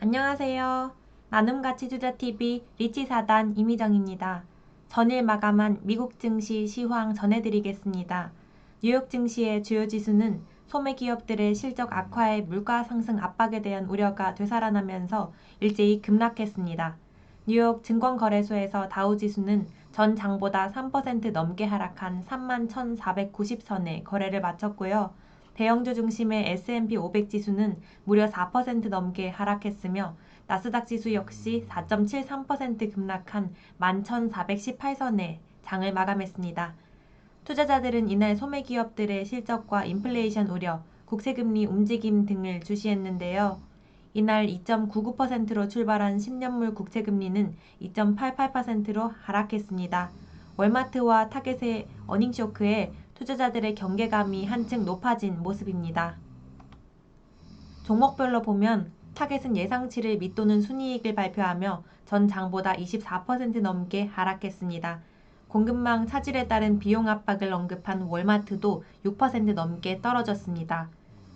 안녕하세요. 나눔가치투자TV 리치사단 이미정입니다. 전일 마감한 미국 증시 시황 전해드리겠습니다. 뉴욕 증시의 주요 지수는 소매 기업들의 실적 악화에 물가 상승 압박에 대한 우려가 되살아나면서 일제히 급락했습니다. 뉴욕 증권거래소에서 다우지수는 전 장보다 3% 넘게 하락한 31,490선에 거래를 마쳤고요. 대형주 중심의 S&P 500 지수는 무려 4% 넘게 하락했으며 나스닥 지수 역시 4.73% 급락한 11,418선에 장을 마감했습니다. 투자자들은 이날 소매기업들의 실적과 인플레이션 우려, 국채금리 움직임 등을 주시했는데요. 이날 2.99%로 출발한 10년물 국채금리는 2.88%로 하락했습니다. 월마트와 타겟의 어닝쇼크에 투자자들의 경계감이 한층 높아진 모습입니다. 종목별로 보면 타겟은 예상치를 밑도는 순이익을 발표하며 전 장보다 24% 넘게 하락했습니다. 공급망 차질에 따른 비용 압박을 언급한 월마트도 6% 넘게 떨어졌습니다.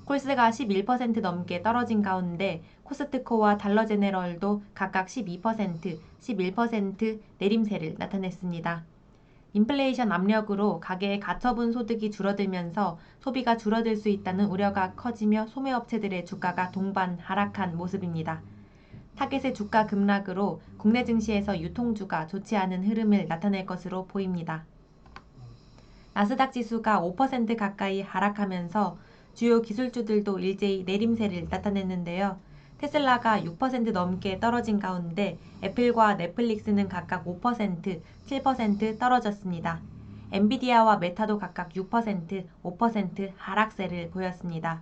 콜스가 11% 넘게 떨어진 가운데 코스트코와 달러제네럴도 각각 12%, 11% 내림세를 나타냈습니다. 인플레이션 압력으로 가계의 가처분 소득이 줄어들면서 소비가 줄어들 수 있다는 우려가 커지며 소매업체들의 주가가 동반 하락한 모습입니다. 타겟의 주가 급락으로 국내 증시에서 유통주가 좋지 않은 흐름을 나타낼 것으로 보입니다. 나스닥 지수가 5% 가까이 하락하면서 주요 기술주들도 일제히 내림세를 나타냈는데요. 테슬라가 6% 넘게 떨어진 가운데 애플과 넷플릭스는 각각 5%, 7% 떨어졌습니다. 엔비디아와 메타도 각각 6%, 5% 하락세를 보였습니다.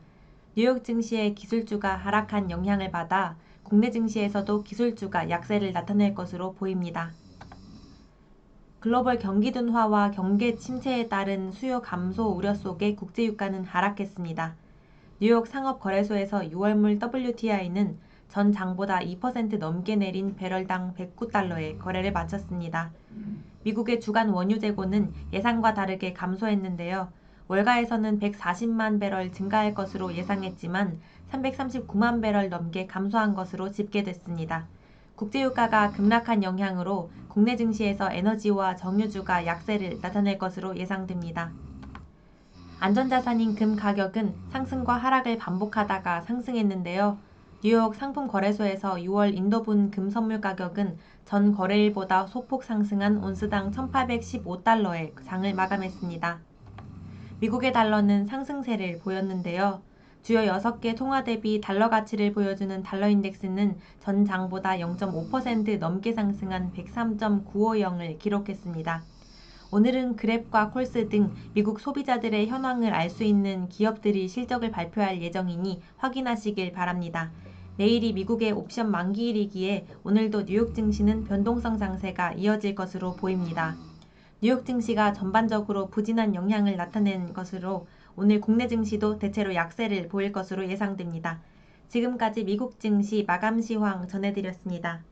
뉴욕 증시의 기술주가 하락한 영향을 받아 국내 증시에서도 기술주가 약세를 나타낼 것으로 보입니다. 글로벌 경기 둔화와 경계 침체에 따른 수요 감소 우려 속에 국제유가는 하락했습니다. 뉴욕 상업거래소에서 6월물 WTI는 전 장보다 2% 넘게 내린 배럴당 109달러에 거래를 마쳤습니다. 미국의 주간 원유 재고는 예상과 다르게 감소했는데요. 월가에서는 140만 배럴 증가할 것으로 예상했지만 339만 배럴 넘게 감소한 것으로 집계됐습니다. 국제유가가 급락한 영향으로 국내 증시에서 에너지와 정유주가 약세를 나타낼 것으로 예상됩니다. 안전자산인 금 가격은 상승과 하락을 반복하다가 상승했는데요. 뉴욕 상품거래소에서 6월 인도분 금 선물 가격은 전 거래일보다 소폭 상승한 온스당 1,815달러에 장을 마감했습니다. 미국의 달러는 상승세를 보였는데요. 주요 6개 통화 대비 달러 가치를 보여주는 달러 인덱스는 전 장보다 0.5% 넘게 상승한 103.950을 기록했습니다. 오늘은 그랩과 콜스 등 미국 소비자들의 현황을 알 수 있는 기업들이 실적을 발표할 예정이니 확인하시길 바랍니다. 내일이 미국의 옵션 만기일이기에 오늘도 뉴욕 증시는 변동성 장세가 이어질 것으로 보입니다. 뉴욕 증시가 전반적으로 부진한 영향을 나타낸 것으로 오늘 국내 증시도 대체로 약세를 보일 것으로 예상됩니다. 지금까지 미국 증시 마감 시황 전해드렸습니다.